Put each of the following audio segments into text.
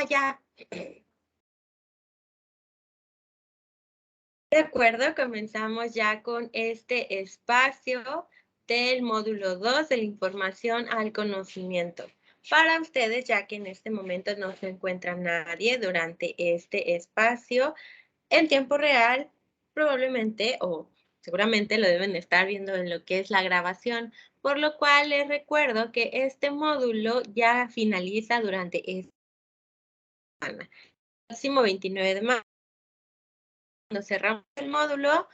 Ya. De acuerdo, comenzamos ya con este espacio del módulo 2 de la información al conocimiento. Para ustedes, ya que en este momento no se encuentra nadie durante este espacio, en tiempo real, probablemente o seguramente lo deben estar viendo en lo que es la grabación, por lo cual les recuerdo que este módulo ya finaliza durante esta semana. El próximo 29 de marzo, cuando cerramos el módulo,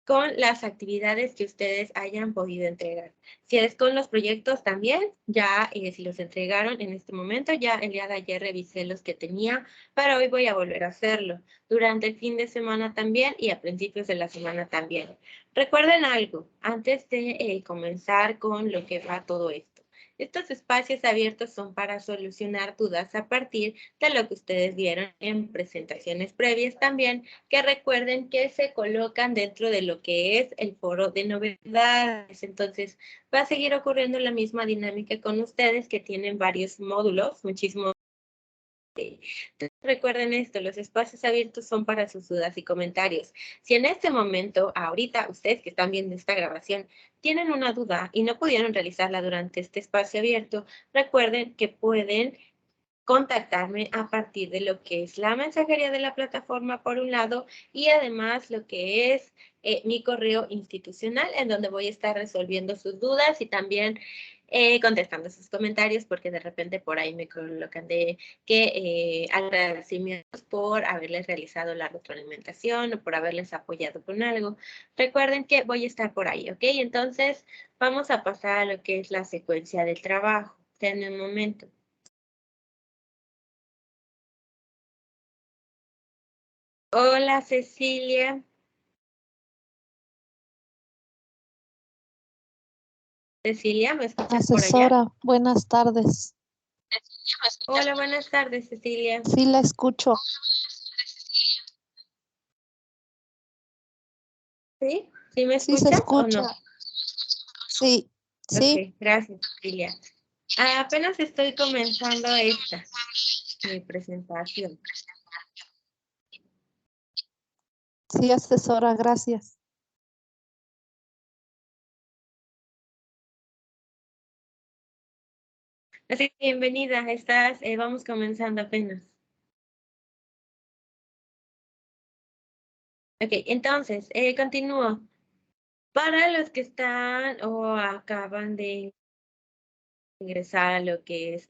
con las actividades que ustedes hayan podido entregar. Si es con los proyectos también, ya si los entregaron en este momento, ya el día de ayer revisé los que tenía, para hoy voy a volver a hacerlo. Durante el fin de semana también y a principios de la semana también. Recuerden algo, antes de comenzar con lo que va todo esto. Estos espacios abiertos son para solucionar dudas a partir de lo que ustedes vieron en presentaciones previas también, que recuerden que se colocan dentro de lo que es el foro de novedades. Entonces, va a seguir ocurriendo la misma dinámica con ustedes que tienen varios módulos, muchísimos. Entonces, recuerden esto, los espacios abiertos son para sus dudas y comentarios. Si en este momento, ahorita, ustedes que están viendo esta grabación, tienen una duda y no pudieron realizarla durante este espacio abierto, recuerden que pueden contactarme a partir de lo que es la mensajería de la plataforma por un lado y además lo que es mi correo institucional en donde voy a estar resolviendo sus dudas y también contestando sus comentarios porque de repente por ahí me colocan de que agradecimientos por haberles realizado la retroalimentación o por haberles apoyado con algo. Recuerden que voy a estar por ahí, ¿ok? Entonces vamos a pasar a lo que es la secuencia del trabajo. Denme un momento. Hola, Cecilia. Cecilia, ¿me escuchas por allá? Asesora, buenas tardes. Hola, buenas tardes, Cecilia. Sí, la escucho. ¿Sí? ¿Sí me Sí, se escuchas o escucha. no? Sí, sí. Ok, gracias, Cecilia. Apenas estoy comenzando mi presentación. Sí, asesora, gracias. Así que bienvenida, vamos comenzando apenas. Ok, entonces, continúo. Para los que están o acaban de ingresar a lo que es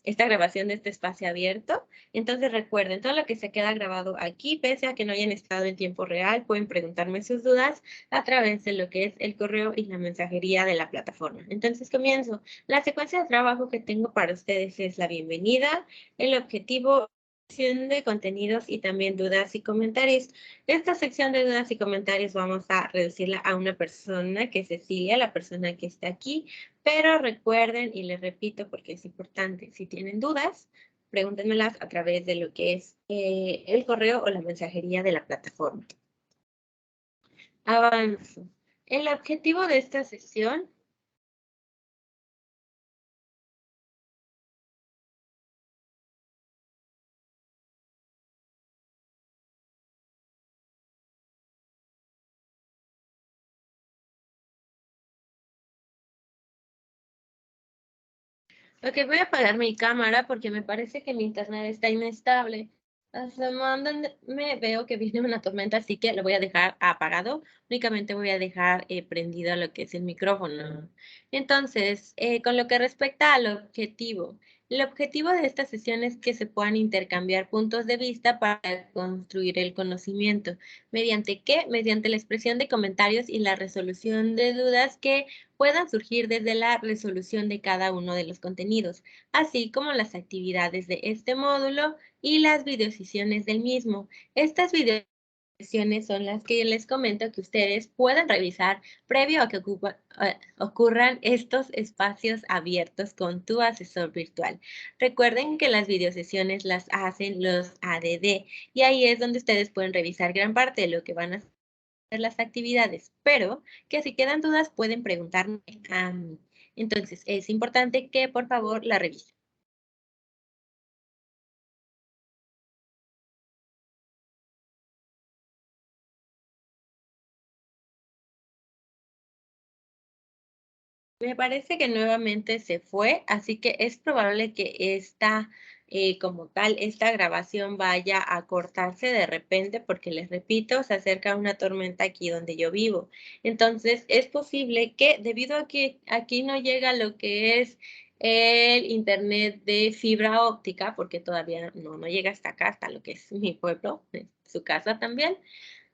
esta grabación de este espacio abierto. Entonces recuerden, todo lo que se queda grabado aquí, pese a que no hayan estado en tiempo real, pueden preguntarme sus dudas a través de lo que es el correo y la mensajería de la plataforma. Entonces comienzo. La secuencia de trabajo que tengo para ustedes es la bienvenida, el objetivo de contenidos y también dudas y comentarios. Esta sección de dudas y comentarios vamos a reducirla a una persona, que es Cecilia, la persona que está aquí. Pero recuerden, y les repito porque es importante, si tienen dudas, pregúntenmelas a través de lo que es el correo o la mensajería de la plataforma. Avanzo. El objetivo de esta sesión Ok, voy a apagar mi cámara porque me parece que mi internet está inestable. Asomándome veo que viene una tormenta, así que lo voy a dejar apagado. Únicamente voy a dejar prendido lo que es el micrófono. Entonces, con lo que respecta al objetivo, el objetivo de esta sesión es que se puedan intercambiar puntos de vista para construir el conocimiento. ¿Mediante qué? Mediante la expresión de comentarios y la resolución de dudas que puedan surgir desde la resolución de cada uno de los contenidos, así como las actividades de este módulo y las videosesiones del mismo. Estas videosesiones son las que les comento que ustedes puedan revisar previo a que ocurran estos espacios abiertos con tu asesor virtual. Recuerden que las videosesiones las hacen los ADD y ahí es donde ustedes pueden revisar gran parte de lo que van a hacer las actividades, pero que si quedan dudas pueden preguntarme a mí. Entonces, es importante que por favor la revisen. Me parece que nuevamente se fue, así que es probable que esta, como tal, esta grabación vaya a cortarse de repente porque les repito, se acerca una tormenta aquí donde yo vivo. Entonces, es posible que debido a que aquí no llega lo que es el internet de fibra óptica, porque todavía no llega hasta acá, hasta lo que es mi pueblo, su casa también.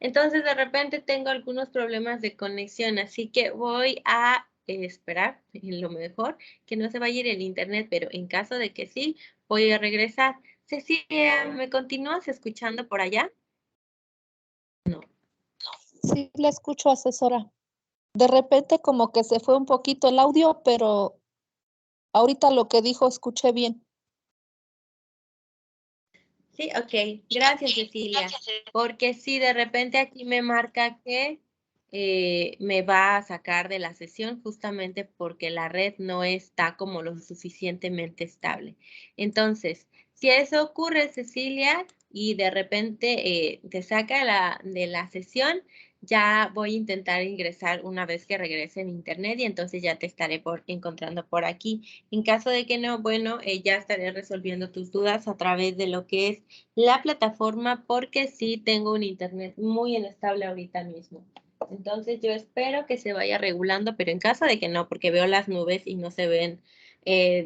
Entonces, de repente tengo algunos problemas de conexión, así que voy a esperar, en lo mejor, que no se vaya a ir el internet, pero en caso de que sí, voy a regresar. Cecilia, ¿me continúas escuchando por allá? Sí, la escucho, asesora. De repente como que se fue un poquito el audio, pero ahorita lo que dijo escuché bien. Sí, ok. Gracias, Cecilia. Porque sí, de repente aquí me marca que me va a sacar de la sesión justamente porque la red no está como lo suficientemente estable. Entonces, si eso ocurre, Cecilia, y de repente te saca de la sesión, ya voy a intentar ingresar una vez que regrese en internet y entonces ya te estaré encontrando por aquí. En caso de que no, bueno, ya estaré resolviendo tus dudas a través de lo que es la plataforma porque sí tengo un internet muy inestable ahorita mismo. Entonces yo espero que se vaya regulando, pero en caso de que no, porque veo las nubes y no se ven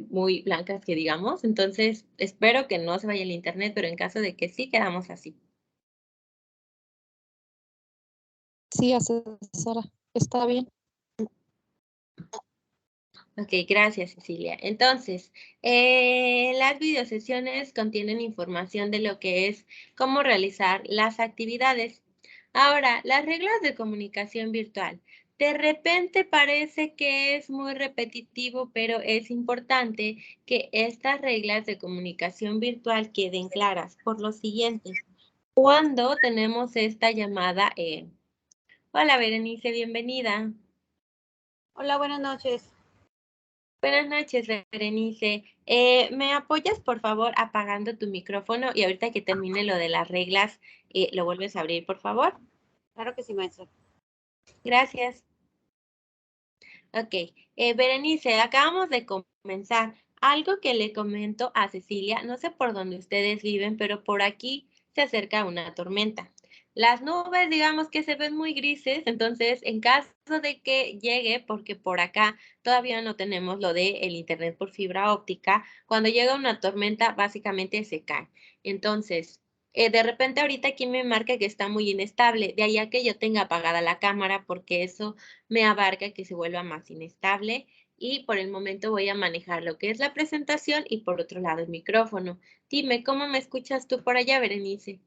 muy blancas que digamos, entonces espero que no se vaya el internet, pero en caso de que sí, quedamos así. Sí, asesora, está bien. Ok, gracias, Cecilia. Entonces, las videosesiones contienen información de lo que es cómo realizar las actividades. Ahora, las reglas de comunicación virtual. De repente parece que es muy repetitivo, pero es importante que estas reglas de comunicación virtual queden claras por lo siguiente. Cuando tenemos esta llamada, hola Berenice, bienvenida. Hola, buenas noches. Buenas noches, Berenice. ¿Me apoyas, por favor, apagando tu micrófono? Y ahorita que termine lo de las reglas, lo vuelves a abrir, por favor. Claro que sí, maestra. Gracias. Ok. Berenice, acabamos de comenzar. Algo que le comento a Cecilia, no sé por dónde ustedes viven, pero por aquí se acerca una tormenta. Las nubes, digamos que se ven muy grises, entonces en caso de que llegue, porque por acá todavía no tenemos lo de el internet por fibra óptica, cuando llega una tormenta básicamente se cae. Entonces, de repente ahorita aquí me marca que está muy inestable, de ahí a que yo tenga apagada la cámara porque eso me abarca que se vuelva más inestable y por el momento voy a manejar lo que es la presentación y por otro lado el micrófono. Dime, ¿cómo me escuchas tú por allá, Berenice?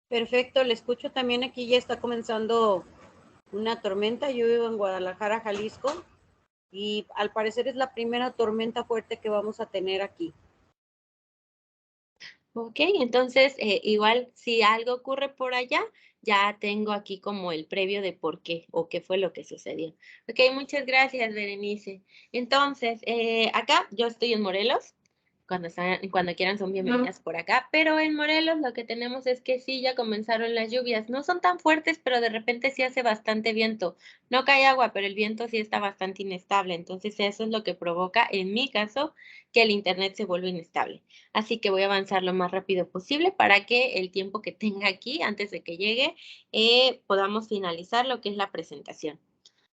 Perfecto, le escucho también aquí, ya está comenzando una tormenta. Yo vivo en Guadalajara, Jalisco, y al parecer es la primera tormenta fuerte que vamos a tener aquí. Ok, entonces igual si algo ocurre por allá, ya tengo aquí como el previo de por qué o qué fue lo que sucedió. Ok, muchas gracias, Berenice. Entonces, acá yo estoy en Morelos. Cuando quieran son bienvenidas por acá, pero en Morelos lo que tenemos es que sí, ya comenzaron las lluvias, no son tan fuertes, pero de repente sí hace bastante viento, no cae agua, pero el viento sí está bastante inestable, entonces eso es lo que provoca, en mi caso, que el internet se vuelva inestable. Así que voy a avanzar lo más rápido posible para que el tiempo que tenga aquí, antes de que llegue, podamos finalizar lo que es la presentación.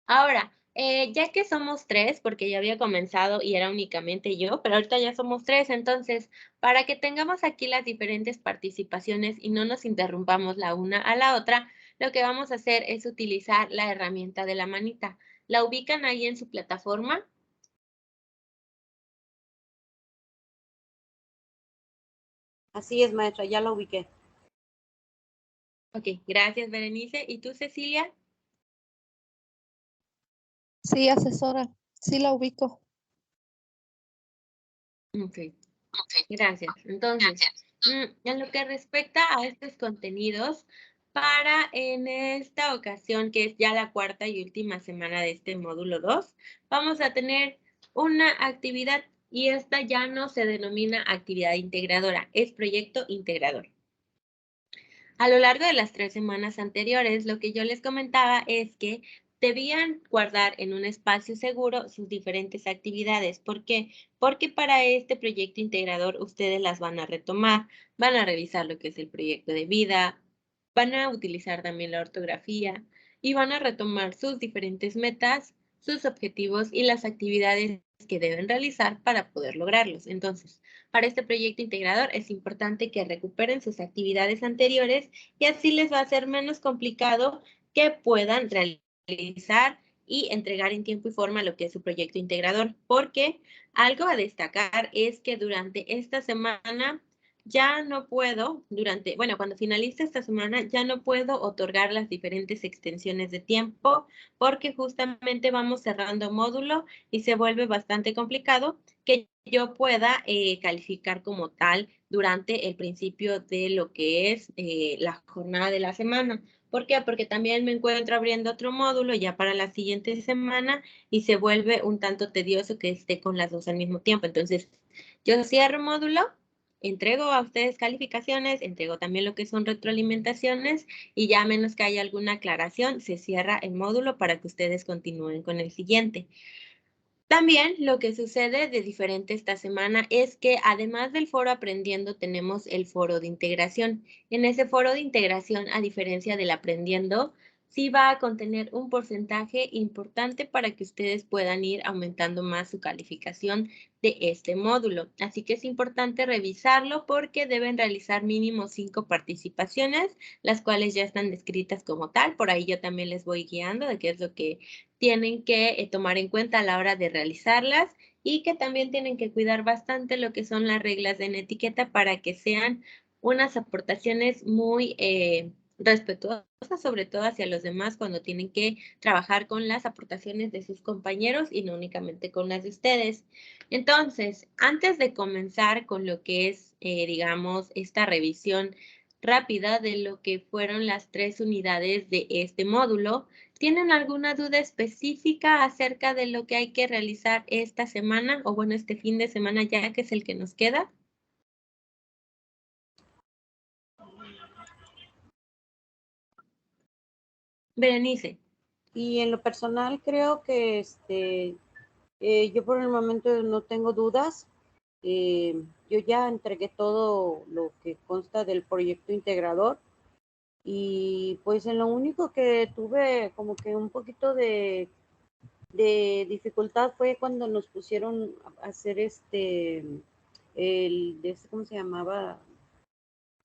Ahora, ya que somos tres, porque ya había comenzado y era únicamente yo, pero ahorita ya somos tres, entonces, para que tengamos aquí las diferentes participaciones y no nos interrumpamos la una a la otra, lo que vamos a hacer es utilizar la herramienta de la manita. ¿La ubican ahí en su plataforma? Así es, maestra, ya la ubiqué. Ok, gracias, Berenice. ¿Y tú, Cecilia? Sí, asesora, sí la ubico. Ok, gracias. Entonces, en lo que respecta a estos contenidos, para en esta ocasión, que es ya la cuarta y última semana de este módulo 2, vamos a tener una actividad y esta ya no se denomina actividad integradora, es proyecto integrador. A lo largo de las 3 semanas anteriores, lo que yo les comentaba es que debían guardar en un espacio seguro sus diferentes actividades. ¿Por qué? Porque para este proyecto integrador ustedes las van a retomar, van a revisar lo que es el proyecto de vida, van a utilizar también la ortografía y van a retomar sus diferentes metas, sus objetivos y las actividades que deben realizar para poder lograrlos. Entonces, para este proyecto integrador es importante que recuperen sus actividades anteriores y así les va a ser menos complicado que puedan realizar y entregar en tiempo y forma lo que es su proyecto integrador, porque algo a destacar es que durante esta semana ya no puedo, cuando finalice esta semana, ya no puedo otorgar las diferentes extensiones de tiempo porque justamente vamos cerrando módulo y se vuelve bastante complicado que yo pueda calificar como tal durante el principio de lo que es la jornada de la semana. ¿Por qué? Porque también me encuentro abriendo otro módulo ya para la siguiente semana y se vuelve un tanto tedioso que esté con las dos al mismo tiempo. Entonces, yo cierro módulo, entrego a ustedes calificaciones, entrego también lo que son retroalimentaciones y ya a menos que haya alguna aclaración, se cierra el módulo para que ustedes continúen con el siguiente. También lo que sucede de diferente esta semana es que además del foro Aprendiendo tenemos el foro de integración. En ese foro de integración, a diferencia del Aprendiendo, sí va a contener un porcentaje importante para que ustedes puedan ir aumentando más su calificación de este módulo. Así que es importante revisarlo porque deben realizar mínimo 5 participaciones, las cuales ya están descritas como tal. Por ahí yo también les voy guiando de qué es lo que tienen que tomar en cuenta a la hora de realizarlas y que también tienen que cuidar bastante lo que son las reglas de etiqueta para que sean unas aportaciones muy respetuosas, sobre todo hacia los demás cuando tienen que trabajar con las aportaciones de sus compañeros y no únicamente con las de ustedes. Entonces, antes de comenzar con lo que es, digamos, esta revisión rápida de lo que fueron las 3 unidades de este módulo, ¿tienen alguna duda específica acerca de lo que hay que realizar esta semana o bueno, este fin de semana ya que es el que nos queda? Berenice. Y en lo personal creo que yo por el momento no tengo dudas. Yo ya entregué todo lo que consta del proyecto integrador y pues en lo único que tuve como que un poquito de dificultad fue cuando nos pusieron a hacer ¿cómo se llamaba?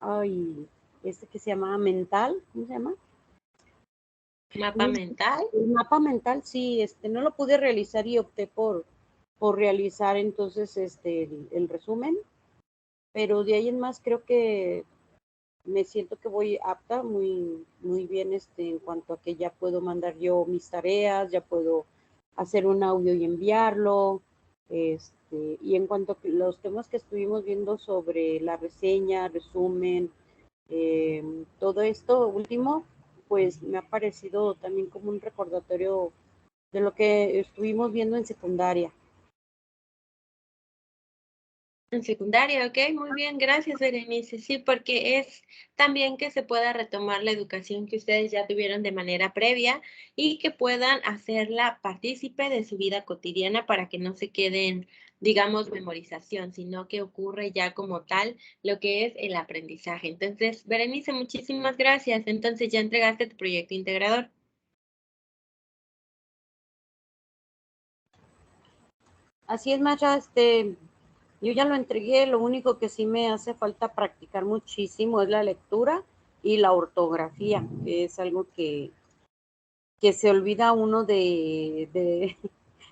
Ay, que se llamaba mental, ¿cómo se llama? Mapa mental. El mapa mental, sí, no lo pude realizar y opté por realizar entonces el resumen, pero de ahí en más creo que me siento que voy apta muy, muy bien en cuanto a que ya puedo mandar yo mis tareas, ya puedo hacer un audio y enviarlo, y en cuanto a los temas que estuvimos viendo sobre la reseña, resumen, todo esto último, pues me ha parecido también como un recordatorio de lo que estuvimos viendo en secundaria. En secundaria, ok, muy bien, gracias Berenice. Sí, porque es también que se pueda retomar la educación que ustedes ya tuvieron de manera previa y que puedan hacerla partícipe de su vida cotidiana para que no se queden, digamos, memorización, sino que ocurre ya como tal lo que es el aprendizaje. Entonces, Berenice, muchísimas gracias. Entonces, ya entregaste tu proyecto integrador. Así es, Masha, yo ya lo entregué, lo único que sí me hace falta practicar muchísimo es la lectura y la ortografía, que es algo que se olvida uno de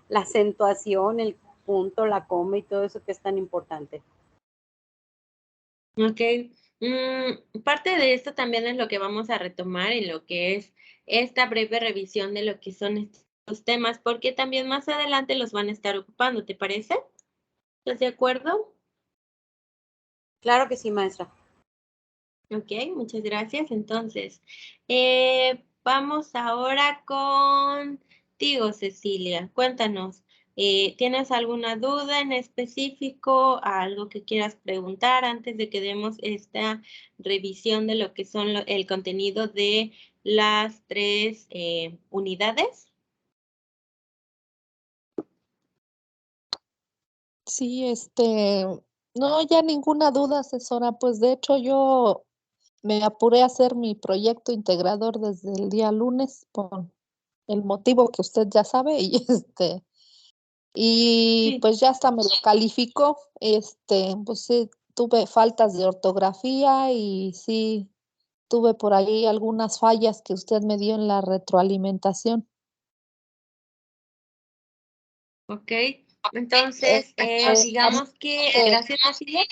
la acentuación, el punto, la coma y todo eso que es tan importante. Ok. Parte de esto también es lo que vamos a retomar en lo que es esta breve revisión de lo que son estos temas, porque también más adelante los van a estar ocupando, ¿te parece? ¿Estás de acuerdo? Claro que sí, maestra. Ok, muchas gracias. Entonces, vamos ahora contigo, Cecilia. Cuéntanos, ¿tienes alguna duda en específico, algo que quieras preguntar antes de que demos esta revisión de lo que son el contenido de las 3 unidades? Sí, no, ya ninguna duda, asesora. Pues de hecho yo me apuré a hacer mi proyecto integrador desde el día lunes por el motivo que usted ya sabe y y Sí. pues ya hasta me lo calificó. Pues sí, tuve faltas de ortografía y sí tuve por ahí algunas fallas que usted me dio en la retroalimentación. Ok. Entonces, Este, digamos que, gracias, Cecilia.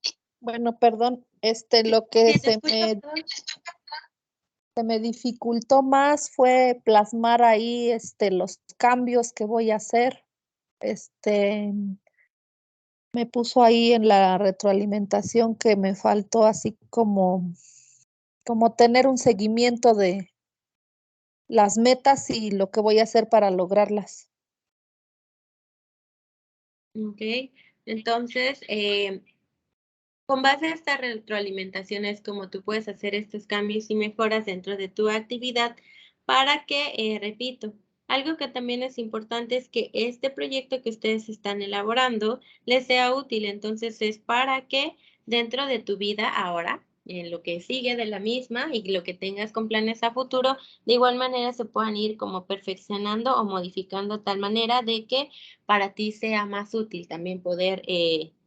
Sí, bueno, perdón, sí, lo que sí, te escucho, perdón. se me dificultó más fue plasmar ahí, los cambios que voy a hacer. Este, Me puso ahí en la retroalimentación que me faltó así como tener un seguimiento de las metas y lo que voy a hacer para lograrlas. Ok. Entonces, con base a esta retroalimentación es como tú puedes hacer estos cambios y mejoras dentro de tu actividad para que, repito, algo que también es importante es que este proyecto que ustedes están elaborando les sea útil. Entonces es para que dentro de tu vida ahora, en lo que sigue de la misma y lo que tengas con planes a futuro, de igual manera se puedan ir como perfeccionando o modificando de tal manera de que para ti sea más útil también poder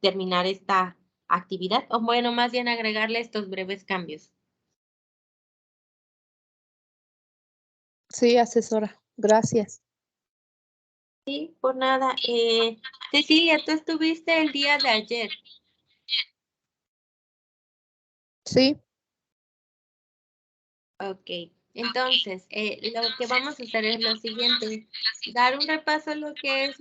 terminar esta actividad, o bueno, más bien agregarle estos breves cambios. Sí, asesora, gracias. Sí, por nada. Cecilia, tú estuviste el día de ayer. Sí, Ok. Entonces, lo que vamos a hacer es lo siguiente, dar un repaso a lo que es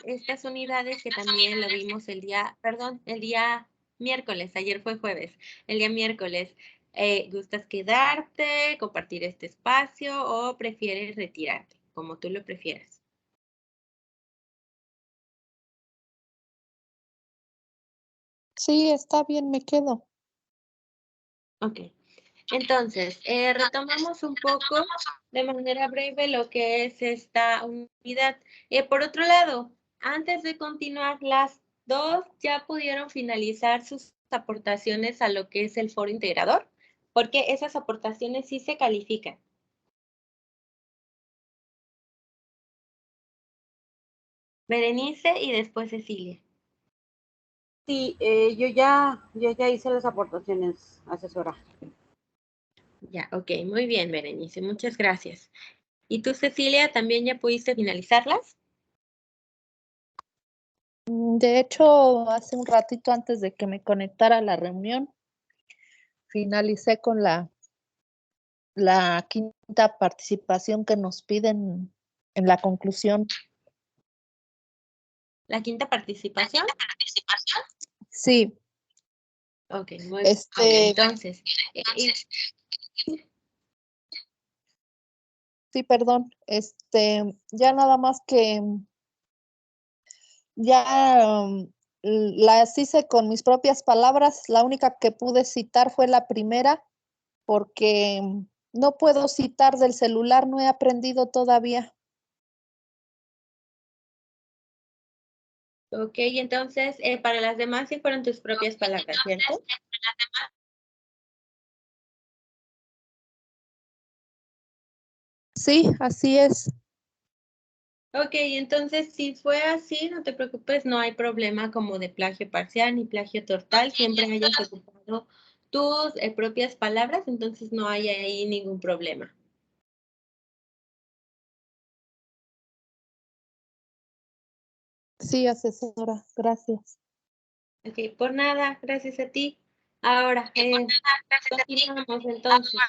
estas unidades que también lo vimos el día, perdón, el día miércoles, ayer fue jueves, el día miércoles. ¿Gustas quedarte, compartir este espacio o prefieres retirarte? Como tú lo prefieras. sí, está bien, me quedo. Ok. Entonces, retomamos un poco de manera breve lo que es esta unidad. Por otro lado, antes de continuar, las dos ya pudieron finalizar sus aportaciones a lo que es el foro integrador, porque esas aportaciones sí se califican. Berenice y después Cecilia. Sí, yo ya hice las aportaciones, asesora. Ya, ok, muy bien, Berenice, muchas gracias. ¿Y tú, Cecilia, también ya pudiste finalizarlas? De hecho, hace un ratito antes de que me conectara a la reunión, finalicé con la quinta participación que nos piden en la conclusión. ¿La quinta participación? Sí, Ok, muy bien. este, Entonces, sí, perdón, ya nada más que ya las hice con mis propias palabras. La única que pude citar fue la primera, porque no puedo citar del celular, no he aprendido todavía. ok, entonces, para las demás sí fueron tus propias palabras, ¿cierto? Sí, así es. Ok, entonces, si fue así, no te preocupes, no hay problema como de plagio parcial ni plagio total, siempre hayas ocupado tus propias palabras, entonces no hay ahí ningún problema. Sí, asesora, gracias. Ok, por nada, gracias a ti. Ahora, continuamos entonces.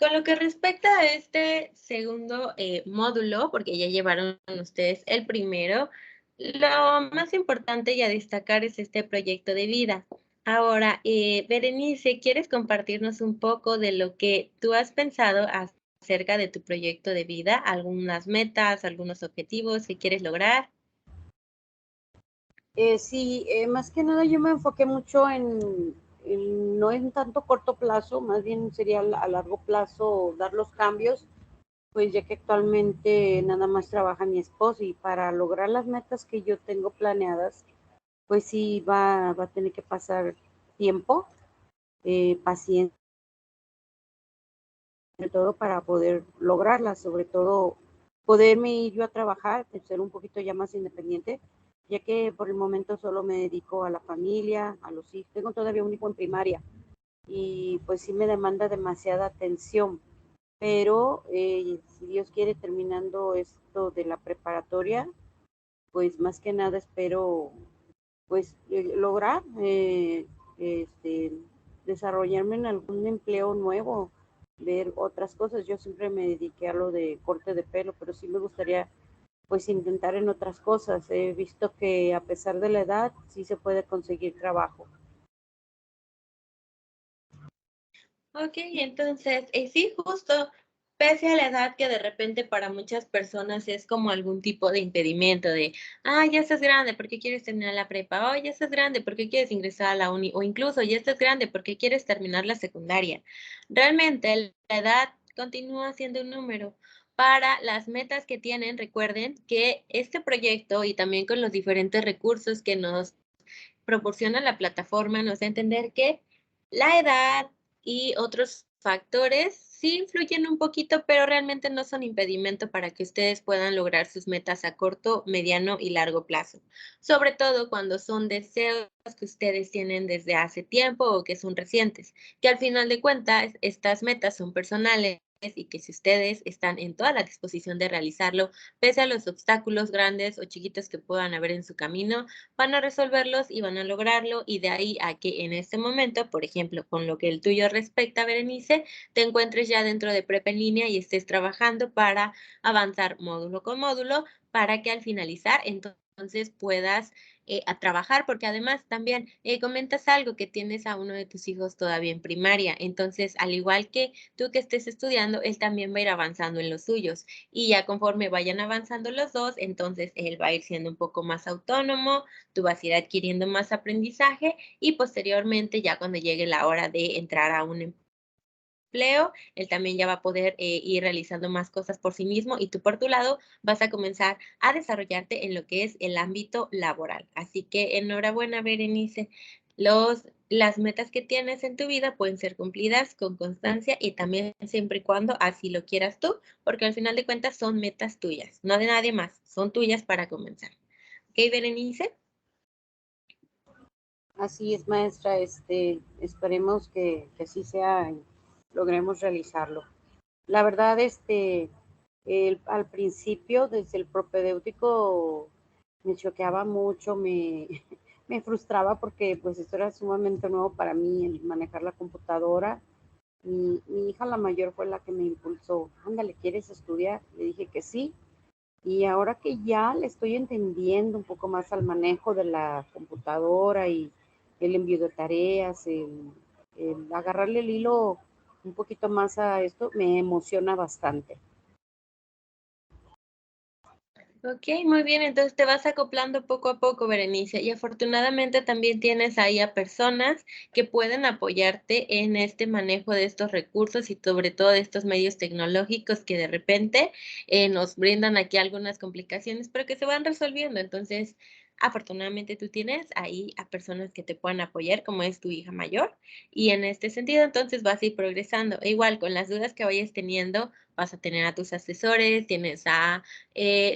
Con lo que respecta a este segundo módulo, porque ya llevaron ustedes el primero, lo más importante y a destacar es este proyecto de vida. Ahora, Berenice, ¿quieres compartirnos un poco de lo que tú has pensado acerca de tu proyecto de vida? ¿Algunas metas, algunos objetivos que quieres lograr? Sí, más que nada yo me enfoqué mucho no en tanto corto plazo, más bien sería a largo plazo dar los cambios. pues ya que actualmente nada más trabaja mi esposo y para lograr las metas que yo tengo planeadas, pues sí va a tener que pasar tiempo, paciencia, sobre todo para poder lograrlas, sobre todo poderme ir yo a trabajar, ser un poquito ya más independiente, ya que por el momento solo me dedico a la familia, a los hijos. Tengo todavía un hijo en primaria y pues sí me demanda demasiada atención, pero si Dios quiere, terminando esto de la preparatoria, pues más que nada espero pues lograr este, desarrollarme en algún empleo nuevo, ver otras cosas. Yo siempre me dediqué a lo de corte de pelo, pero sí me gustaría pues intentar en otras cosas. He visto que a pesar de la edad sí se puede conseguir trabajo. Ok, entonces, sí, justo, pese a la edad que de repente para muchas personas es como algún tipo de impedimento de, ya estás grande, ¿por qué quieres terminar la prepa? Oh, ya estás grande, ¿por qué quieres ingresar a la uni? O incluso, ya estás grande, ¿por qué quieres terminar la secundaria? Realmente la edad continúa siendo un número. Para las metas que tienen, recuerden que este proyecto y también con los diferentes recursos que nos proporciona la plataforma, nos da a entender que la edad y otros factores sí influyen un poquito, pero realmente no son impedimento para que ustedes puedan lograr sus metas a corto, mediano y largo plazo. Sobre todo cuando son deseos que ustedes tienen desde hace tiempo o que son recientes, que al final de cuentas estas metas son personales y que si ustedes están en toda la disposición de realizarlo, pese a los obstáculos grandes o chiquitos que puedan haber en su camino, van a resolverlos y van a lograrlo, y de ahí a que en este momento, por ejemplo, con lo que el tuyo respecta, Berenice, te encuentres ya dentro de prepa en línea y estés trabajando para avanzar módulo con módulo para que al finalizar entonces puedas a trabajar, porque además también comentas algo que tienes a uno de tus hijos todavía en primaria, entonces al igual que tú que estés estudiando, él también va a ir avanzando en los suyos, y ya conforme vayan avanzando los dos, entonces él va a ir siendo un poco más autónomo, tú vas a ir adquiriendo más aprendizaje y posteriormente ya cuando llegue la hora de entrar a un empleo, él también ya va a poder ir realizando más cosas por sí mismo, y tú por tu lado vas a comenzar a desarrollarte en lo que es el ámbito laboral. Así que enhorabuena, Berenice. Las metas que tienes en tu vida pueden ser cumplidas con constancia y también siempre y cuando así lo quieras tú, porque al final de cuentas son metas tuyas, no de nadie más, son tuyas para comenzar. ¿Ok, Berenice? Así es, maestra, esperemos que así sea y logremos realizarlo. La verdad, al principio, desde el propedéutico, me choqueaba mucho, me frustraba porque pues esto era sumamente nuevo para mí, el manejar la computadora. Mi hija la mayor fue la que me impulsó, ándale, ¿quieres estudiar? Le dije que sí. Y ahora que ya le estoy entendiendo un poco más al manejo de la computadora y el envío de tareas, el agarrarle el hilo un poquito más a esto, me emociona bastante. Ok, muy bien, entonces te vas acoplando poco a poco, Berenice, y afortunadamente también tienes ahí a personas que pueden apoyarte en este manejo de estos recursos y sobre todo de estos medios tecnológicos que de repente nos brindan aquí algunas complicaciones, pero que se van resolviendo. Entonces, afortunadamente tú tienes ahí a personas que te puedan apoyar, como es tu hija mayor, y en este sentido entonces vas a ir progresando. E igual, con las dudas que vayas teniendo, vas a tener a tus asesores, tienes a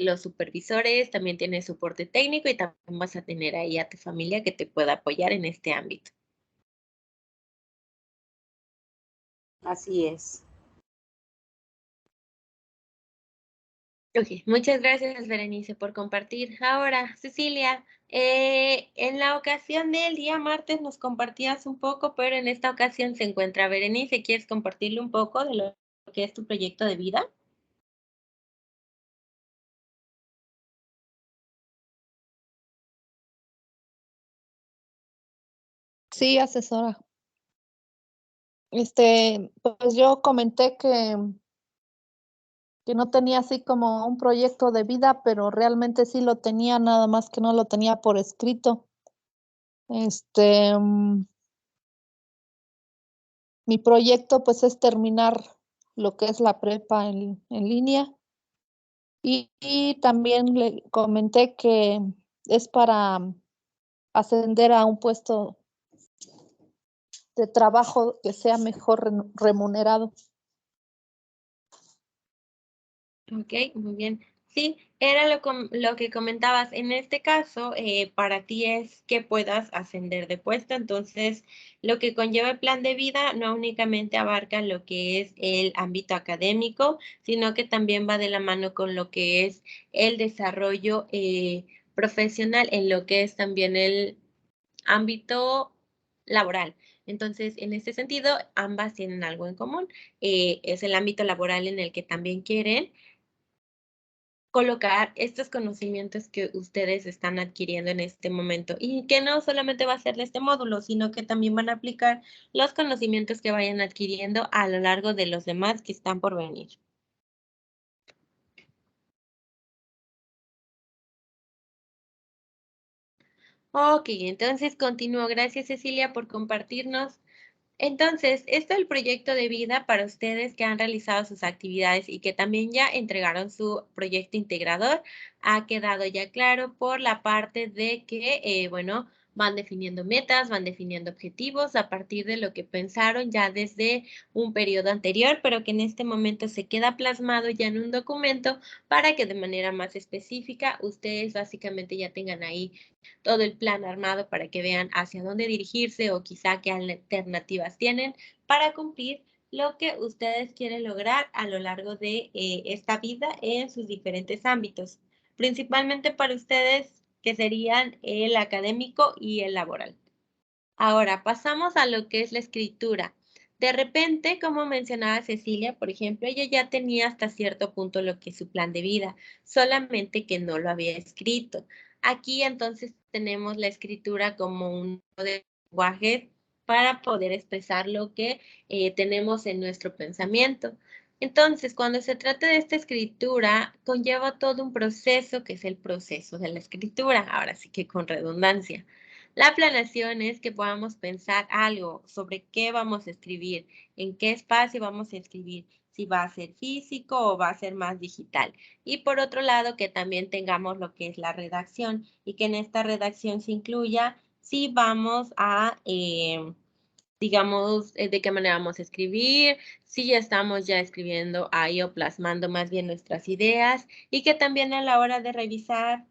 los supervisores, también tienes soporte técnico y también vas a tener ahí a tu familia que te pueda apoyar en este ámbito. Así es. Ok, muchas gracias, Berenice, por compartir. Ahora, Cecilia, en la ocasión del día martes nos compartías un poco, pero en esta ocasión se encuentra Berenice. ¿Quieres compartirle un poco de lo que es tu proyecto de vida? Sí, asesora. Pues yo comenté que no tenía así como un proyecto de vida, pero realmente sí lo tenía, nada más que no lo tenía por escrito. Este, mm, Mi proyecto pues es terminar lo que es la prepa en línea. Y también le comenté que es para ascender a un puesto de trabajo que sea mejor remunerado. Ok, muy bien. Sí, era lo que comentabas. En este caso, para ti es que puedas ascender de puesto. Entonces, lo que conlleva el plan de vida no únicamente abarca lo que es el ámbito académico, sino que también va de la mano con lo que es el desarrollo profesional en lo que es también el ámbito laboral. Entonces, en este sentido, ambas tienen algo en común. Es el ámbito laboral en el que también quieren colocar estos conocimientos que ustedes están adquiriendo en este momento y que no solamente va a ser de este módulo, sino que también van a aplicar los conocimientos que vayan adquiriendo a lo largo de los demás que están por venir. Ok, entonces continúo. Gracias, Cecilia, por compartirnos. Entonces, esto es el proyecto de vida para ustedes que han realizado sus actividades y que también ya entregaron su proyecto integrador. Ha quedado ya claro por la parte de que, bueno, van definiendo metas, van definiendo objetivos a partir de lo que pensaron ya desde un periodo anterior, pero que en este momento se queda plasmado ya en un documento para que de manera más específica ustedes básicamente ya tengan ahí todo el plan armado para que vean hacia dónde dirigirse o quizá qué alternativas tienen para cumplir lo que ustedes quieren lograr a lo largo de esta vida en sus diferentes ámbitos, principalmente para ustedes que serían el académico y el laboral. Ahora, pasamos a lo que es la escritura. De repente, como mencionaba Cecilia, por ejemplo, ella ya tenía hasta cierto punto lo que es su plan de vida, solamente que no lo había escrito. Aquí entonces tenemos la escritura como un lenguaje para poder expresar lo que tenemos en nuestro pensamiento. Entonces, cuando se trata de esta escritura, conlleva todo un proceso que es el proceso de la escritura, ahora sí que con redundancia. La planeación es que podamos pensar algo sobre qué vamos a escribir, en qué espacio vamos a escribir, si va a ser físico o va a ser más digital. Y por otro lado, que también tengamos lo que es la redacción y que en esta redacción se incluya si vamos a, digamos, de qué manera vamos a escribir, si ya estamos ya escribiendo ahí o plasmando más bien nuestras ideas y que también a la hora de revisar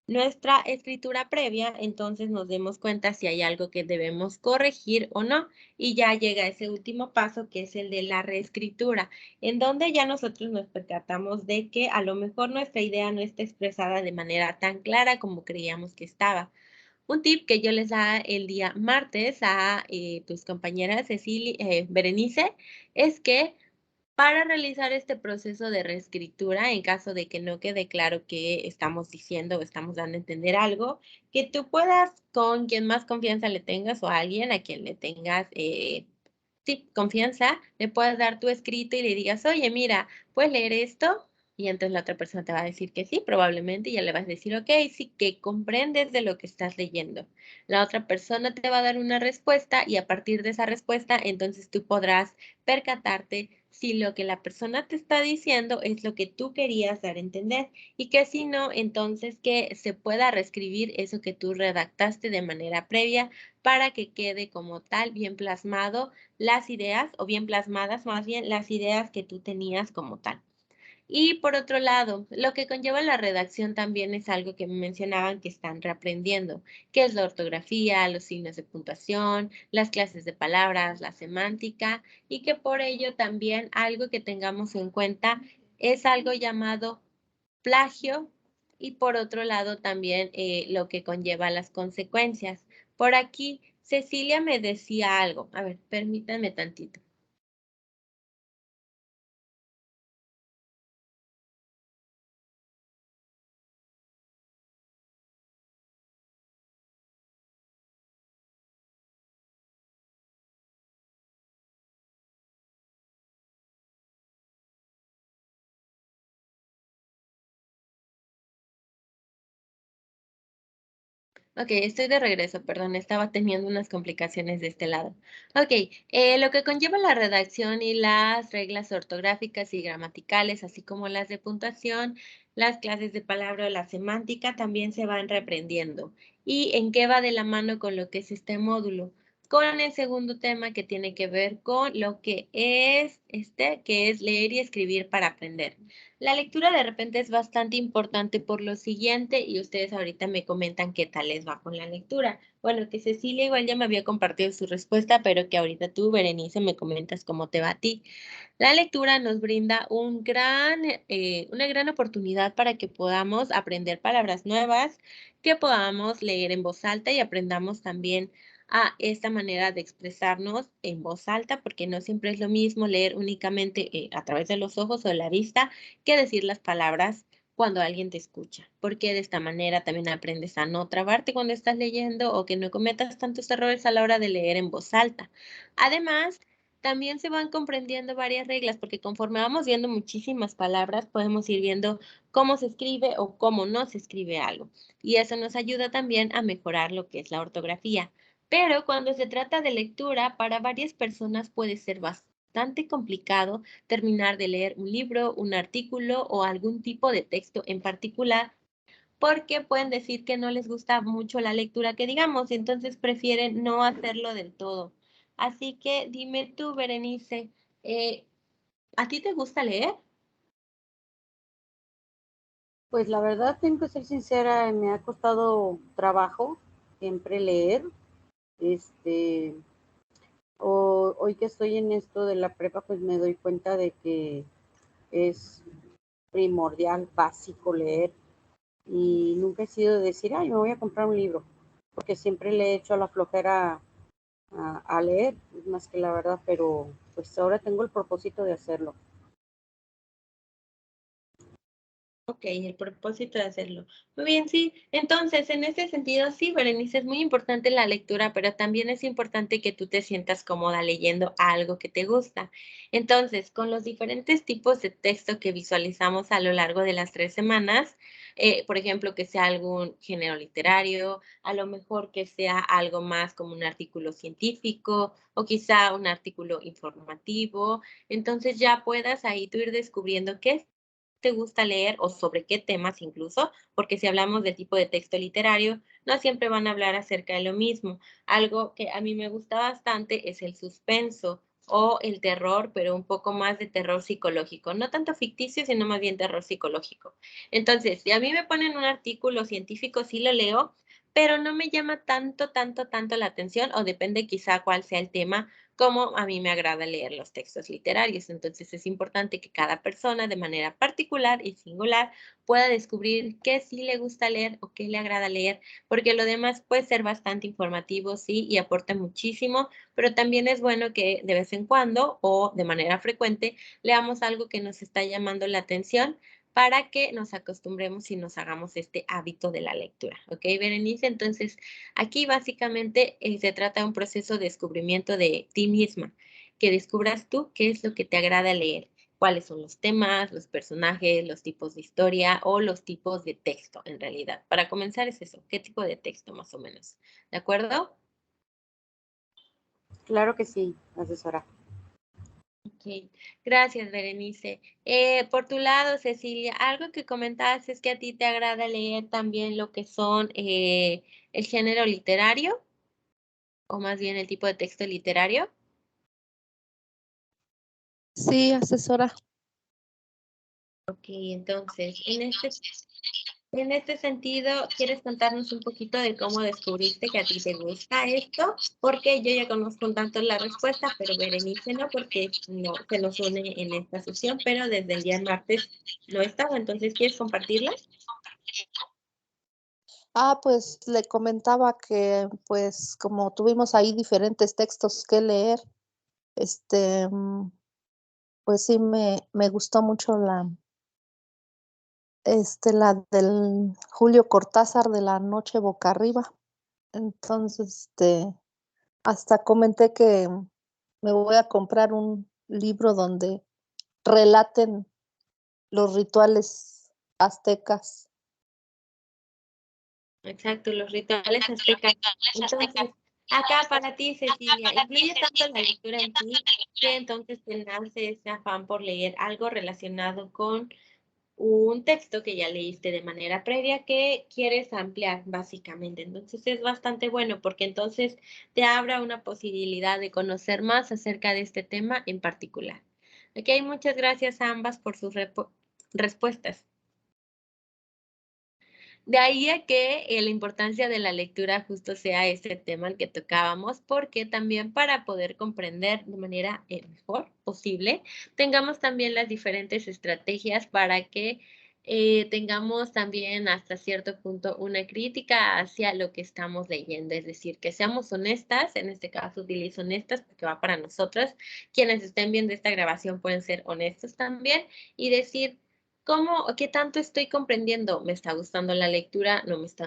nuestra escritura previa, entonces nos demos cuenta si hay algo que debemos corregir o no. Y ya llega ese último paso que es el de la reescritura, en donde ya nosotros nos percatamos de que a lo mejor nuestra idea no está expresada de manera tan clara como creíamos que estaba. Un tip que yo les da el día martes a tus compañeras Cecilia, Berenice, es que para realizar este proceso de reescritura, en caso de que no quede claro qué estamos diciendo o estamos dando a entender algo, que tú puedas, con quien más confianza le tengas o a alguien a quien le tengas, sí, confianza, le puedas dar tu escrito y le digas, oye, mira, ¿puedes leer esto? Y entonces la otra persona te va a decir que sí, probablemente, y ya le vas a decir, ok, sí, que comprendes de lo que estás leyendo. La otra persona te va a dar una respuesta y a partir de esa respuesta, entonces tú podrás percatarte si lo que la persona te está diciendo es lo que tú querías dar a entender y que si no, entonces que se pueda reescribir eso que tú redactaste de manera previa para que quede como tal bien plasmado las ideas o bien plasmadas más bien las ideas que tú tenías como tal. Y por otro lado, lo que conlleva la redacción también es algo que mencionaban que están reaprendiendo, que es la ortografía, los signos de puntuación, las clases de palabras, la semántica, y que por ello también algo que tengamos en cuenta es algo llamado plagio y por otro lado también lo que conlleva las consecuencias. Por aquí, Cecilia me decía algo. A ver, permítanme tantito. Ok, estoy de regreso, perdón, estaba teniendo unas complicaciones de este lado. Ok, lo que conlleva la redacción y las reglas ortográficas y gramaticales, así como las de puntuación, las clases de palabra o la semántica, también se van reprendiendo. ¿Y en qué va de la mano con lo que es este módulo? Con el segundo tema que tiene que ver con lo que es que es leer y escribir para aprender. La lectura de repente es bastante importante por lo siguiente y ustedes ahorita me comentan qué tal les va con la lectura. Bueno, que Cecilia igual ya me había compartido su respuesta, pero que ahorita tú, Berenice, me comentas cómo te va a ti. La lectura nos brinda una gran oportunidad para que podamos aprender palabras nuevas, que podamos leer en voz alta y aprendamos también a esta manera de expresarnos en voz alta, porque no siempre es lo mismo leer únicamente a través de los ojos o de la vista que decir las palabras cuando alguien te escucha, porque de esta manera también aprendes a no trabarte cuando estás leyendo o que no cometas tantos errores a la hora de leer en voz alta. Además, también se van comprendiendo varias reglas, porque conforme vamos viendo muchísimas palabras, podemos ir viendo cómo se escribe o cómo no se escribe algo. Y eso nos ayuda también a mejorar lo que es la ortografía. Pero cuando se trata de lectura, para varias personas puede ser bastante complicado terminar de leer un libro, un artículo o algún tipo de texto en particular, porque pueden decir que no les gusta mucho la lectura que digamos, y entonces prefieren no hacerlo del todo. Así que dime tú, Berenice, ¿a ti te gusta leer? Pues la verdad, tengo que ser sincera, me ha costado trabajo siempre leer. Este, hoy que estoy en esto de la prepa, pues me doy cuenta de que es primordial, básico leer. Y nunca he sido de decir, ay, me voy a comprar un libro, porque siempre le he hecho a la flojera a leer, más que la verdad, pero pues ahora tengo el propósito de hacerlo. Ok, el propósito de hacerlo. Muy bien, sí. Entonces, en ese sentido, sí, Berenice, es muy importante la lectura, pero también es importante que tú te sientas cómoda leyendo algo que te gusta. Entonces, con los diferentes tipos de texto que visualizamos a lo largo de las 3 semanas, por ejemplo, que sea algún género literario, a lo mejor que sea algo más como un artículo científico o quizá un artículo informativo, entonces ya puedas ahí tú ir descubriendo qué te gusta leer o sobre qué temas incluso, porque si hablamos del tipo de texto literario, no siempre van a hablar acerca de lo mismo. Algo que a mí me gusta bastante es el suspenso o el terror, pero un poco más de terror psicológico, no tanto ficticio, sino más bien terror psicológico. Entonces, si a mí me ponen un artículo científico, sí lo leo, pero no me llama tanto la atención, o depende quizá cuál sea el tema, como a mí me agrada leer los textos literarios. Entonces es importante que cada persona de manera particular y singular pueda descubrir qué sí le gusta leer o qué le agrada leer, porque lo demás puede ser bastante informativo, sí, y aporta muchísimo, pero también es bueno que de vez en cuando o de manera frecuente leamos algo que nos está llamando la atención para que nos acostumbremos y nos hagamos este hábito de la lectura. ¿Ok, Berenice? Entonces, aquí básicamente se trata de un proceso de descubrimiento de ti misma, que descubras tú qué es lo que te agrada leer, cuáles son los temas, los personajes, los tipos de historia o los tipos de texto en realidad. Para comenzar es eso, qué tipo de texto más o menos. ¿De acuerdo? Claro que sí, asesora. Ok, gracias, Berenice. Por tu lado, Cecilia, algo que comentabas es que a ti te agrada leer también lo que son el género literario, o más bien el tipo de texto literario. Sí, asesora. Ok, entonces, en este sentido, ¿quieres contarnos un poquito de cómo descubriste que a ti te gusta esto? Porque yo ya conozco un tanto la respuesta, pero Berenice no, porque no se nos une en esta sesión, pero desde el día martes no estaba. Entonces, ¿quieres compartirla? Pues le comentaba que pues como tuvimos ahí diferentes textos que leer, este, pues sí me gustó mucho la del Julio Cortázar de La Noche Boca Arriba. Entonces, hasta comenté que me voy a comprar un libro donde relaten los rituales aztecas. Exacto, los rituales aztecas. Entonces, acá para ti, Cecilia, influye tanto la lectura en ti que entonces te nace ese afán por leer algo relacionado con un texto que ya leíste de manera previa que quieres ampliar, básicamente. Entonces es bastante bueno porque entonces te abre una posibilidad de conocer más acerca de este tema en particular. Ok, muchas gracias a ambas por sus respuestas. De ahí a que la importancia de la lectura justo sea este tema al que tocábamos, porque también para poder comprender de manera mejor posible, tengamos también las diferentes estrategias para que tengamos también hasta cierto punto una crítica hacia lo que estamos leyendo, es decir, que seamos honestas, en este caso utilizo honestas porque va para nosotras, quienes estén viendo esta grabación pueden ser honestos también y decir, ¿cómo, qué tanto estoy comprendiendo? ¿Me está gustando la lectura? ¿No me está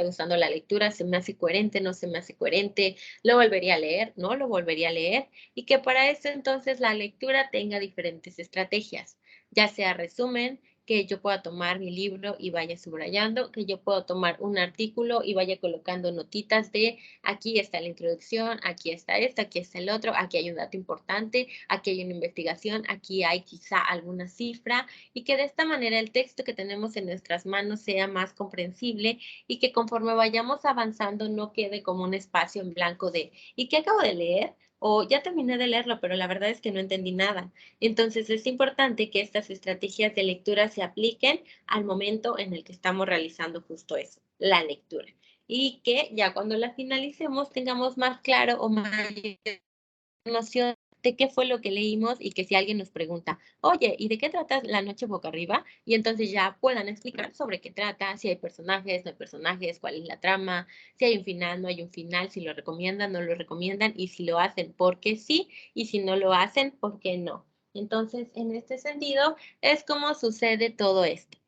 gustando la lectura? ¿Se me hace coherente? ¿No se me hace coherente? ¿Lo volvería a leer? ¿No lo volvería a leer? Y que para eso entonces la lectura tenga diferentes estrategias, ya sea resumen, que yo pueda tomar mi libro y vaya subrayando, que yo pueda tomar un artículo y vaya colocando notitas de aquí está la introducción, aquí está esto, aquí está el otro, aquí hay un dato importante, aquí hay una investigación, aquí hay quizá alguna cifra y que de esta manera el texto que tenemos en nuestras manos sea más comprensible y que conforme vayamos avanzando no quede como un espacio en blanco de ¿y qué acabo de leer? O ya terminé de leerlo, pero la verdad es que no entendí nada. Entonces es importante que estas estrategias de lectura se apliquen al momento en el que estamos realizando justo eso, la lectura. Y que ya cuando la finalicemos tengamos más claro o mayor noción de qué fue lo que leímos y que si alguien nos pregunta, oye, ¿y de qué trata La noche boca arriba? Y entonces ya puedan explicar sobre qué trata, si hay personajes, no hay personajes, cuál es la trama, si hay un final, no hay un final, si lo recomiendan, no lo recomiendan y si lo hacen, ¿por qué sí? Y si no lo hacen, ¿por qué no? Entonces, en este sentido, es como sucede todo esto.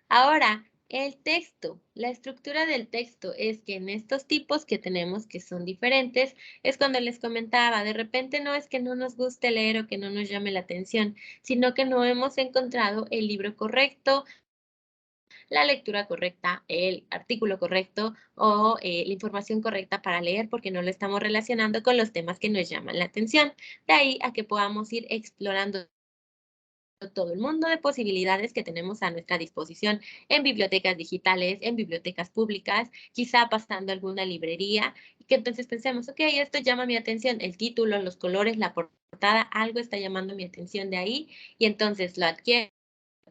Ahora, el texto, la estructura del texto es que en estos tipos que tenemos que son diferentes, es cuando les comentaba, de repente no es que no nos guste leer o que no nos llame la atención, sino que no hemos encontrado el libro correcto, la lectura correcta, el artículo correcto o la información correcta para leer porque no lo estamos relacionando con los temas que nos llaman la atención. De ahí a que podamos ir explorando todo el mundo de posibilidades que tenemos a nuestra disposición en bibliotecas digitales, en bibliotecas públicas, quizá pasando alguna librería, y que entonces pensemos, ok, esto llama mi atención, el título, los colores, la portada, algo está llamando mi atención de ahí, y entonces lo adquiero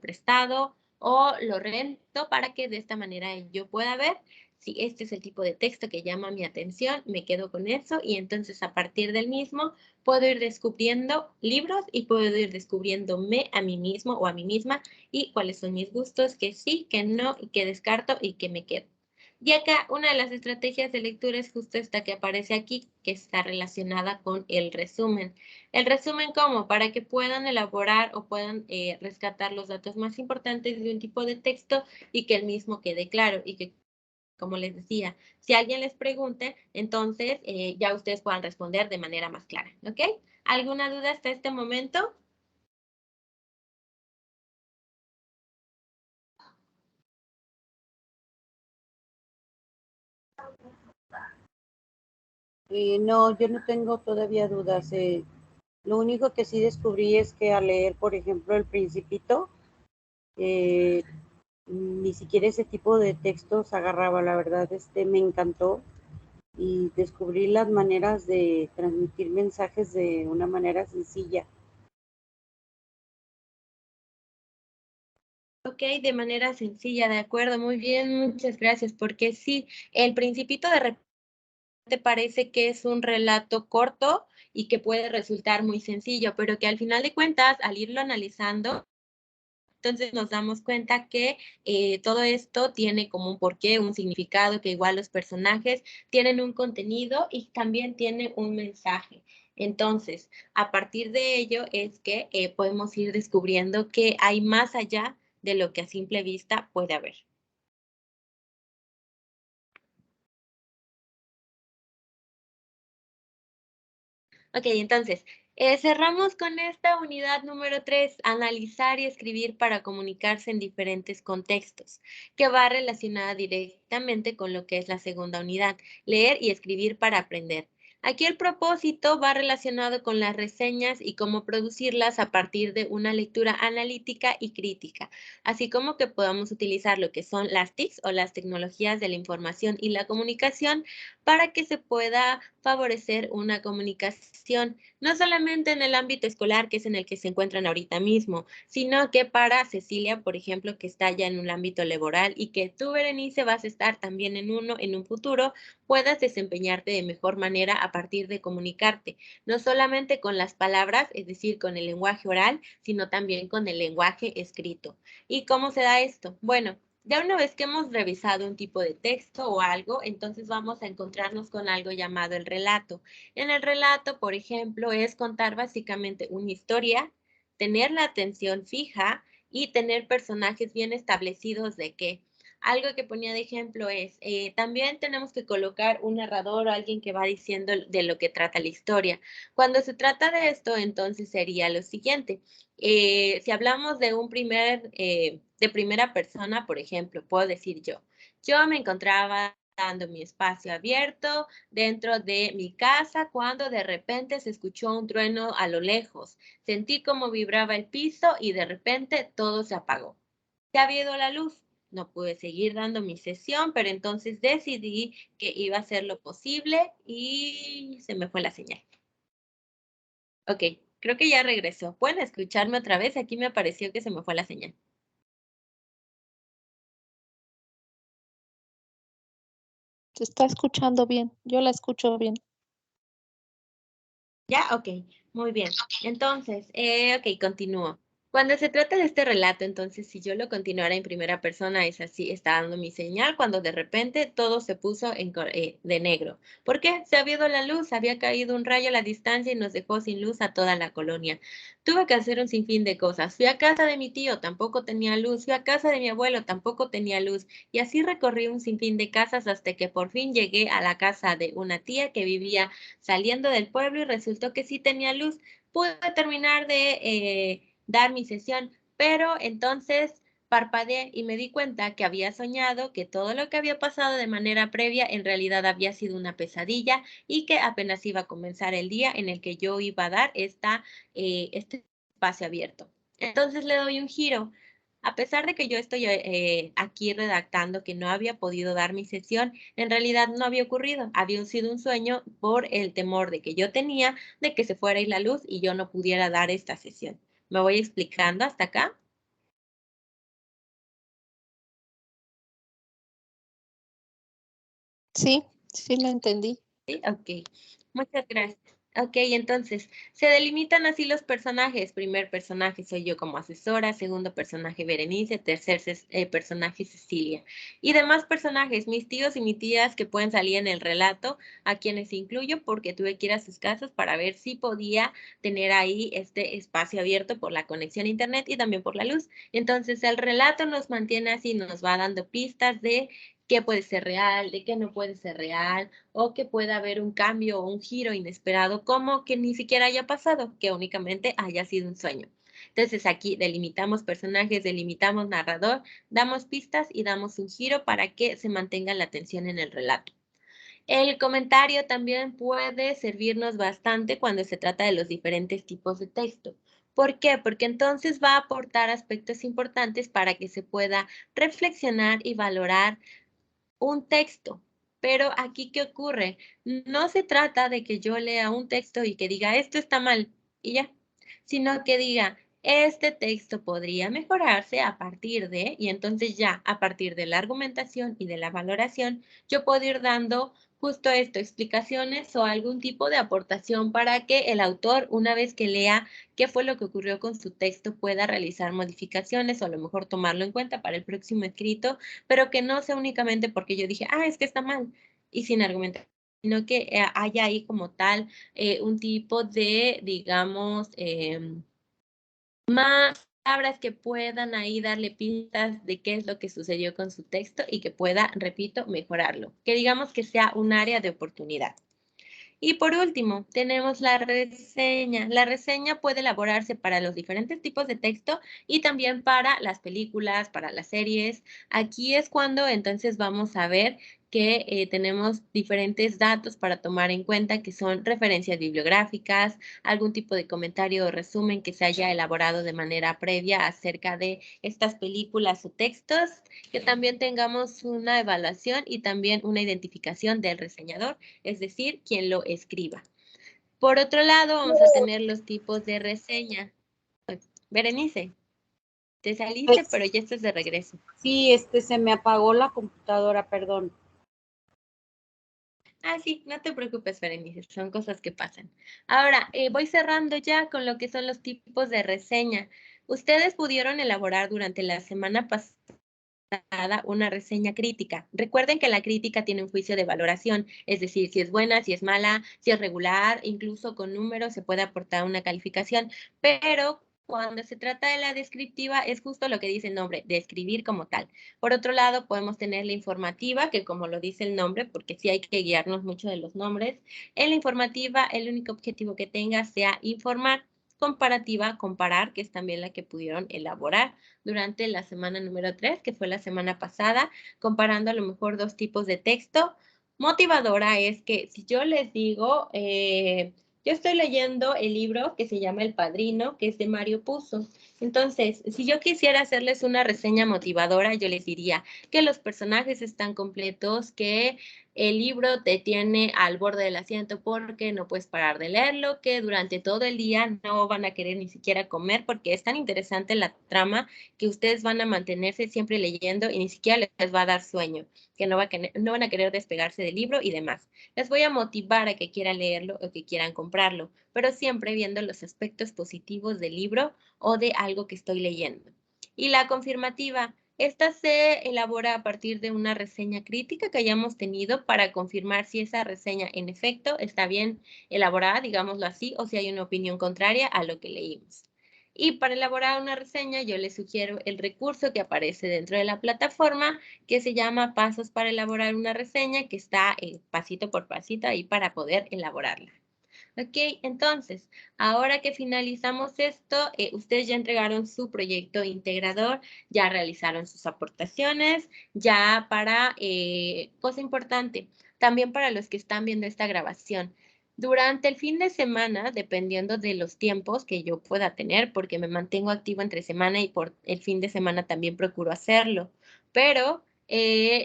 prestado o lo rento para que de esta manera yo pueda ver si este es el tipo de texto que llama mi atención, me quedo con eso y entonces a partir del mismo puedo ir descubriendo libros y puedo ir descubriéndome a mí mismo o a mí misma y cuáles son mis gustos, que sí, que no, y que descarto y que me quedo. Y acá una de las estrategias de lectura es justo esta que aparece aquí, que está relacionada con el resumen. El resumen, ¿cómo? Para que puedan elaborar o puedan rescatar los datos más importantes de un tipo de texto y que el mismo quede claro y que, como les decía, si alguien les pregunte, entonces ya ustedes puedan responder de manera más clara, ¿ok? ¿Alguna duda hasta este momento? No, yo no tengo todavía dudas. Lo único que sí descubrí es que al leer, por ejemplo, El Principito, eh, ni siquiera ese tipo de textos agarraba, la verdad, me encantó y descubrí las maneras de transmitir mensajes de una manera sencilla. Ok, de manera sencilla, de acuerdo, muy bien, muchas gracias, porque sí, El Principito de repente parece que es un relato corto y que puede resultar muy sencillo, pero que al final de cuentas, al irlo analizando, entonces nos damos cuenta que todo esto tiene como un porqué, un significado, que igual los personajes tienen un contenido y también tiene un mensaje. Entonces, a partir de ello es que podemos ir descubriendo que hay más allá de lo que a simple vista puede haber. Ok, entonces, Cerramos con esta unidad número 3, analizar y escribir para comunicarse en diferentes contextos, que va relacionada directamente con lo que es la segunda unidad, leer y escribir para aprender. Aquí el propósito va relacionado con las reseñas y cómo producirlas a partir de una lectura analítica y crítica, así como que podamos utilizar lo que son las TICs o las tecnologías de la información y la comunicación para que se pueda favorecer una comunicación no solamente en el ámbito escolar, que es en el que se encuentran ahorita mismo, sino que para Cecilia, por ejemplo, que está ya en un ámbito laboral y que tú, Berenice, vas a estar también en uno en un futuro, puedas desempeñarte de mejor manera a partir de comunicarte, no solamente con las palabras, es decir, con el lenguaje oral, sino también con el lenguaje escrito. ¿Y cómo se da esto? Bueno, ya una vez que hemos revisado un tipo de texto o algo, entonces vamos a encontrarnos con algo llamado el relato. En el relato, por ejemplo, es contar básicamente una historia, tener la atención fija y tener personajes bien establecidos de qué. Algo que ponía de ejemplo es, también tenemos que colocar un narrador o alguien que va diciendo de lo que trata la historia. Cuando se trata de esto, entonces sería lo siguiente. Si hablamos de de primera persona, por ejemplo, puedo decir yo me encontraba dando mi espacio abierto dentro de mi casa cuando de repente se escuchó un trueno a lo lejos. Sentí como vibraba el piso y de repente todo se apagó. Se había ido la luz. No pude seguir dando mi sesión, pero entonces decidí que iba a hacer lo posible y se me fue la señal. Ok, creo que ya regresó. ¿Pueden escucharme otra vez? Aquí me apareció que se me fue la señal. Se está escuchando bien. Yo la escucho bien. ¿Ya? Ok, muy bien. Entonces, ok, continúo. Cuando se trata de este relato, entonces, si yo lo continuara en primera persona, es así, está dando mi señal, cuando de repente todo se puso de negro. ¿Por qué? Se había ido la luz, había caído un rayo a la distancia y nos dejó sin luz a toda la colonia. Tuve que hacer un sinfín de cosas. Fui a casa de mi tío, tampoco tenía luz. Fui a casa de mi abuelo, tampoco tenía luz. Y así recorrí un sinfín de casas hasta que por fin llegué a la casa de una tía que vivía saliendo del pueblo y resultó que sí tenía luz. Pude terminar de dar mi sesión, pero entonces parpadeé y me di cuenta que había soñado que todo lo que había pasado de manera previa en realidad había sido una pesadilla y que apenas iba a comenzar el día en el que yo iba a dar este espacio abierto. Entonces le doy un giro. A pesar de que yo estoy aquí redactando que no había podido dar mi sesión, en realidad no había ocurrido. Había sido un sueño por el temor de que yo tenía de que se fuera a ir la luz y yo no pudiera dar esta sesión. ¿Me voy explicando hasta acá? Sí, sí la entendí. Sí, ok. Muchas gracias. Ok, entonces, se delimitan así los personajes. Primer personaje soy yo como asesora, segundo personaje Berenice, tercer personaje Cecilia. Y demás personajes, mis tíos y mis tías que pueden salir en el relato, a quienes incluyo porque tuve que ir a sus casas para ver si podía tener ahí este espacio abierto por la conexión a internet y también por la luz. Entonces, el relato nos mantiene así, nos va dando pistas de qué puede ser real, de qué no puede ser real, o que pueda haber un cambio o un giro inesperado, como que ni siquiera haya pasado, que únicamente haya sido un sueño. Entonces aquí delimitamos personajes, delimitamos narrador, damos pistas y damos un giro para que se mantenga la atención en el relato. El comentario también puede servirnos bastante cuando se trata de los diferentes tipos de texto. ¿Por qué? Porque entonces va a aportar aspectos importantes para que se pueda reflexionar y valorar un texto. Pero aquí, ¿qué ocurre? No se trata de que yo lea un texto y que diga, esto está mal, y ya, sino que diga, este texto podría mejorarse a partir de, y entonces ya, a partir de la argumentación y de la valoración, yo puedo ir dando justo esto, explicaciones o algún tipo de aportación para que el autor, una vez que lea qué fue lo que ocurrió con su texto, pueda realizar modificaciones o a lo mejor tomarlo en cuenta para el próximo escrito, pero que no sea únicamente porque yo dije, es que está mal, y sin argumentar, sino que haya ahí como tal un tipo de, digamos, más palabras que puedan ahí darle pistas de qué es lo que sucedió con su texto y que pueda, repito, mejorarlo. Que digamos que sea un área de oportunidad. Y por último, tenemos la reseña. La reseña puede elaborarse para los diferentes tipos de texto y también para las películas, para las series. Aquí es cuando entonces vamos a ver que tenemos diferentes datos para tomar en cuenta, que son referencias bibliográficas, algún tipo de comentario o resumen que se haya elaborado de manera previa acerca de estas películas o textos, que también tengamos una evaluación y también una identificación del reseñador, es decir, quien lo escriba. Por otro lado, vamos a tener los tipos de reseña. Berenice, te saliste, pero ya estás de regreso. Sí, se me apagó la computadora, perdón. Ah, sí, no te preocupes, Berenice, son cosas que pasan. Ahora, voy cerrando ya con lo que son los tipos de reseña. Ustedes pudieron elaborar durante la semana pasada una reseña crítica. Recuerden que la crítica tiene un juicio de valoración, es decir, si es buena, si es mala, si es regular, incluso con números se puede aportar una calificación, pero cuando se trata de la descriptiva es justo lo que dice el nombre, describir como tal. Por otro lado, podemos tener la informativa, que como lo dice el nombre, porque sí hay que guiarnos mucho de los nombres, en la informativa el único objetivo que tenga sea informar. Comparativa, comparar, que es también la que pudieron elaborar durante la semana número 3, que fue la semana pasada, comparando a lo mejor dos tipos de texto. Motivadora es que si yo les digo, yo estoy leyendo el libro que se llama El Padrino, que es de Mario Puzo. Entonces, si yo quisiera hacerles una reseña motivadora, yo les diría que los personajes están completos, que el libro te tiene al borde del asiento porque no puedes parar de leerlo, que durante todo el día no van a querer ni siquiera comer porque es tan interesante la trama que ustedes van a mantenerse siempre leyendo y ni siquiera les va a dar sueño, que no van a querer despegarse del libro y demás. Les voy a motivar a que quieran leerlo o que quieran comprarlo, pero siempre viendo los aspectos positivos del libro o de algo que estoy leyendo. Y la confirmativa, esta se elabora a partir de una reseña crítica que hayamos tenido para confirmar si esa reseña en efecto está bien elaborada, digámoslo así, o si hay una opinión contraria a lo que leímos. Y para elaborar una reseña, yo les sugiero el recurso que aparece dentro de la plataforma, que se llama Pasos para elaborar una reseña, que está pasito por pasito ahí para poder elaborarla. Ok, entonces, ahora que finalizamos esto, ustedes ya entregaron su proyecto integrador, ya realizaron sus aportaciones, ya para, cosa importante, también para los que están viendo esta grabación. Durante el fin de semana, dependiendo de los tiempos que yo pueda tener, porque me mantengo activo entre semana y por el fin de semana también procuro hacerlo, pero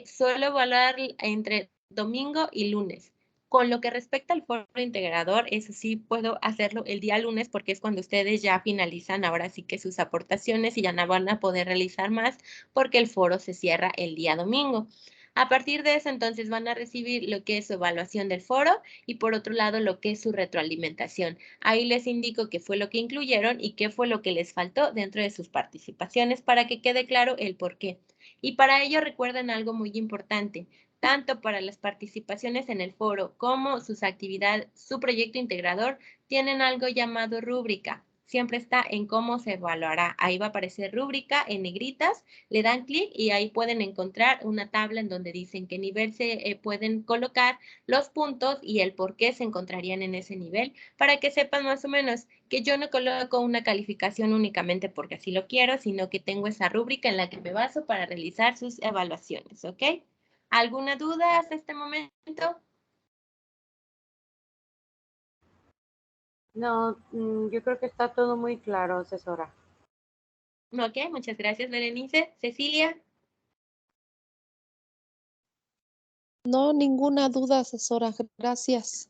suelo evaluar entre domingo y lunes. Con lo que respecta al foro integrador, eso sí puedo hacerlo el día lunes porque es cuando ustedes ya finalizan ahora sí que sus aportaciones y ya no van a poder realizar más porque el foro se cierra el día domingo. A partir de eso, entonces van a recibir lo que es su evaluación del foro y por otro lado lo que es su retroalimentación. Ahí les indico qué fue lo que incluyeron y qué fue lo que les faltó dentro de sus participaciones para que quede claro el por qué. Y para ello recuerden algo muy importante. Tanto para las participaciones en el foro como sus actividades, su proyecto integrador, tienen algo llamado rúbrica. Siempre está en cómo se evaluará. Ahí va a aparecer rúbrica en negritas, le dan clic y ahí pueden encontrar una tabla en donde dicen qué nivel se pueden colocar los puntos y el por qué se encontrarían en ese nivel, para que sepan más o menos que yo no coloco una calificación únicamente porque así lo quiero, sino que tengo esa rúbrica en la que me baso para realizar sus evaluaciones, ¿ok? ¿Alguna duda hasta este momento? No, yo creo que está todo muy claro, asesora. Ok, muchas gracias, Berenice. Cecilia. No, ninguna duda, asesora. Gracias.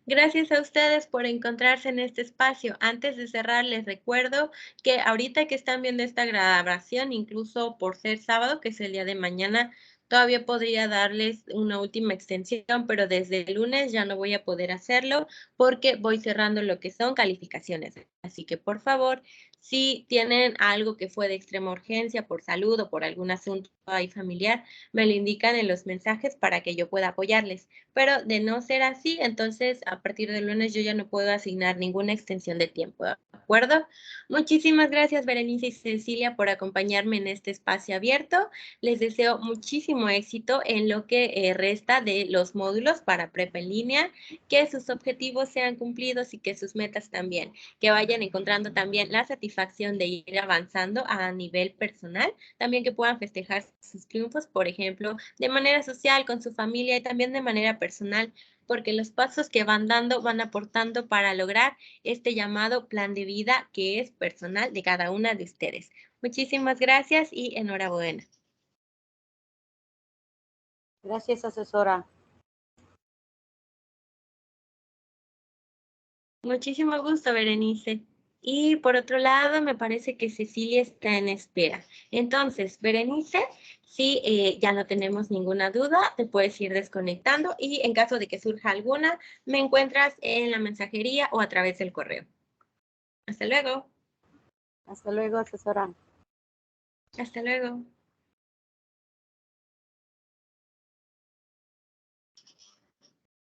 Gracias a ustedes por encontrarse en este espacio. Antes de cerrar, les recuerdo que ahorita que están viendo esta grabación, incluso por ser sábado, que es el día de mañana, todavía podría darles una última extensión, pero desde el lunes ya no voy a poder hacerlo porque voy cerrando lo que son calificaciones. Así que, por favor, si tienen algo que fue de extrema urgencia por salud o por algún asunto ahí familiar, me lo indican en los mensajes para que yo pueda apoyarles. Pero de no ser así, entonces a partir del lunes yo ya no puedo asignar ninguna extensión de tiempo, ¿de acuerdo? Muchísimas gracias, Berenice y Cecilia, por acompañarme en este espacio abierto. Les deseo muchísimo éxito en lo que resta de los módulos para prepa en línea, que sus objetivos sean cumplidos y que sus metas también, que vayan encontrando también la satisfacción de ir avanzando a nivel personal, también que puedan festejar sus triunfos, por ejemplo, de manera social, con su familia y también de manera personal, porque los pasos que van dando van aportando para lograr este llamado plan de vida que es personal de cada una de ustedes. Muchísimas gracias y enhorabuena. Gracias, asesora. Muchísimo gusto, Berenice. Y por otro lado, me parece que Cecilia está en espera. Entonces, Berenice, si ya no tenemos ninguna duda, te puedes ir desconectando y en caso de que surja alguna, me encuentras en la mensajería o a través del correo. Hasta luego. Hasta luego, asesora. Hasta luego.